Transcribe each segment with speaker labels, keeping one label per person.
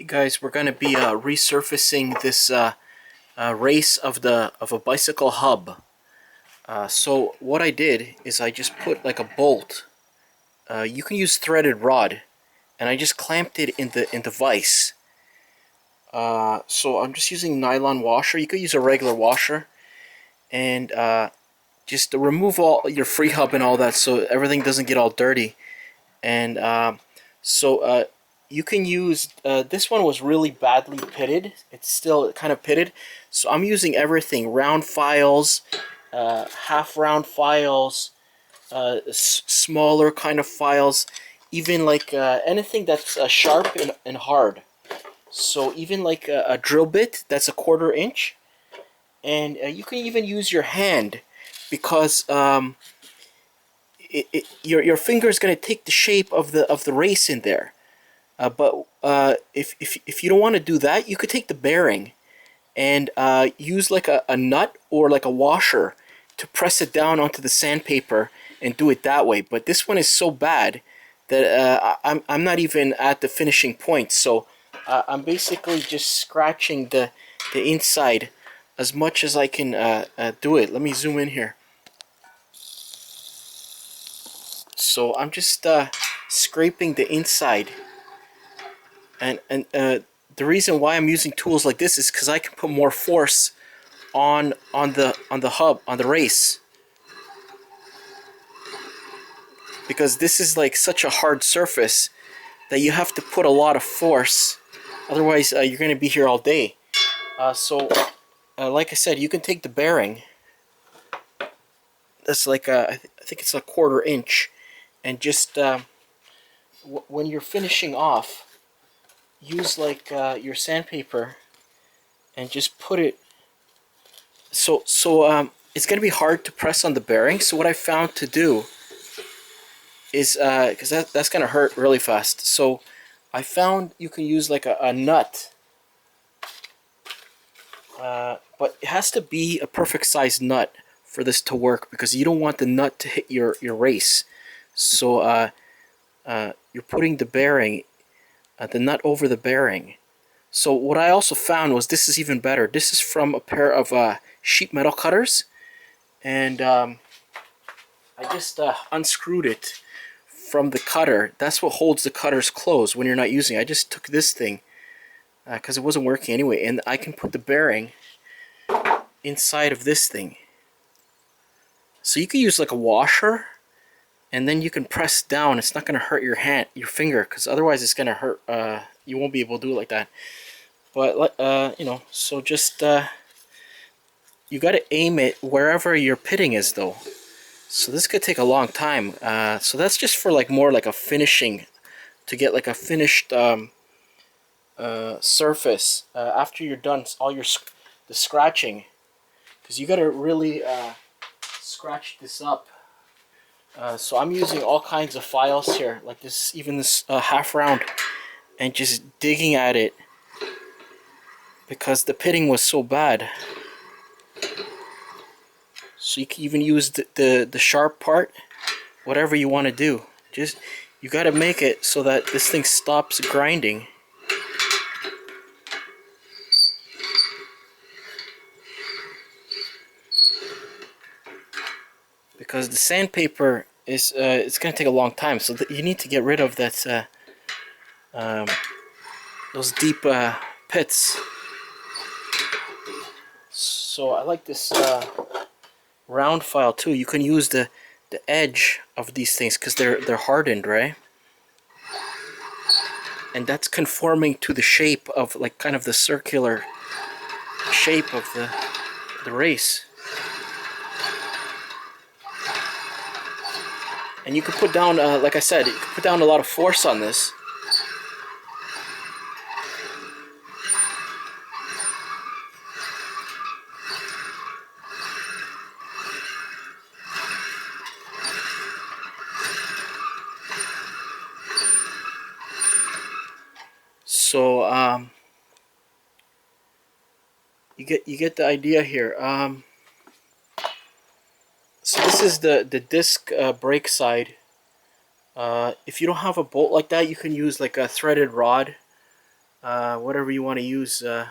Speaker 1: Hey guys, we're going to be resurfacing this race of a bicycle hub. So what I did is I just put like a bolt. You can use threaded rod, and I just clamped it in the vise. So I'm just using nylon washer. You could use a regular washer, and just to remove all your free hub and all that, so everything doesn't get all dirty. And so you can use, this one was really badly pitted. It's still kind of pitted. So I'm using everything, round files, half round files, smaller kind of files, even like anything that's sharp and hard. So even like a drill bit that's a 1/4 inch. And you can even use your hand, because your finger is going to take the shape of the race in there. But if you don't want to do that, you could take the bearing and use like a nut or like a washer to press it down onto the sandpaper and do it that way. But this one is so bad that I'm not even at the finishing point. So I'm basically just scratching the inside as much as I can do it. Let me zoom in here. So I'm just scraping the inside. And the reason why I'm using tools like this is because I can put more force on the hub, on the race, because this is like such a hard surface that you have to put a lot of force. Otherwise, you're going to be here all day. So like I said, you can take the bearing. That's like I think it's a 1/4 inch, and just when you're finishing off, use like your sandpaper and just put it so it's gonna be hard to press on the bearing. So what I found to do is because that's gonna hurt really fast, so I found you can use like a nut, but it has to be a perfect size nut for this to work, because you don't want the nut to hit your race. So you're putting the bearing, the nut over the bearing. So what I also found was, this is even better. This is from a pair of sheet metal cutters, and I just unscrewed it from the cutter. That's what holds the cutters closed when you're not using it. I just took this thing because it wasn't working anyway, and I can put the bearing inside of this thing. So you can use like a washer, and then you can press down. It's not going to hurt your hand, your finger, because otherwise it's going to hurt. You won't be able to do it like that. But you know, so just you got to aim it wherever your pitting is, though. So this could take a long time. So that's just for like more like a finishing, to get like a finished surface after you're done all the scratching, because you got to really scratch this up. So I'm using all kinds of files here, like this, even this half round, and just digging at it because the pitting was so bad. So you can even use the sharp part, whatever you want to do. Just, you got to make it so that this thing stops grinding. Because the sandpaper is it's going to take a long time, so you need to get rid of that those deep pits. So I like this round file too. You can use the edge of these things because they're hardened, right? And that's conforming to the shape of, like, kind of the circular shape of the race. And you can put down, like I said, you can put down a lot of force on this. So you get the idea here. So this is the disc brake side. If you don't have a bolt like that, you can use like a threaded rod whatever you want to use to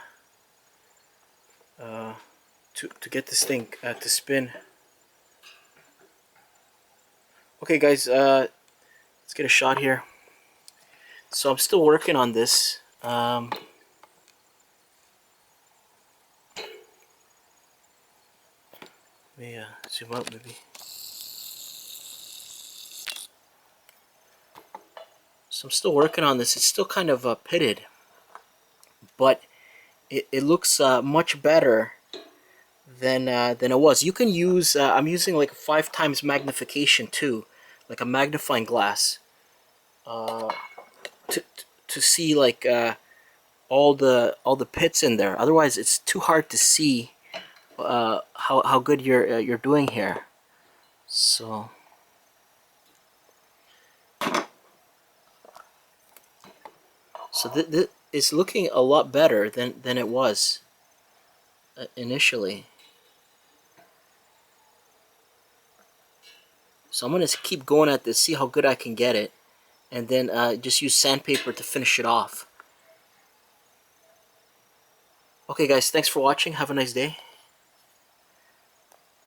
Speaker 1: get this thing to spin. Okay, guys, let's get a shot here. So I'm still working on this. Let me zoom out maybe. So I'm still working on this. It's still kind of pitted, but it looks much better than it was. You can use I'm using like 5 times magnification too, like a magnifying glass, uh, to to see like all the pits in there. Otherwise, it's too hard to see how good you're doing here. So it's looking a lot better than it was initially. So I'm gonna keep going at this, see how good I can get it, and then just use sandpaper to finish it off. Okay, guys, thanks for watching. Have a nice day.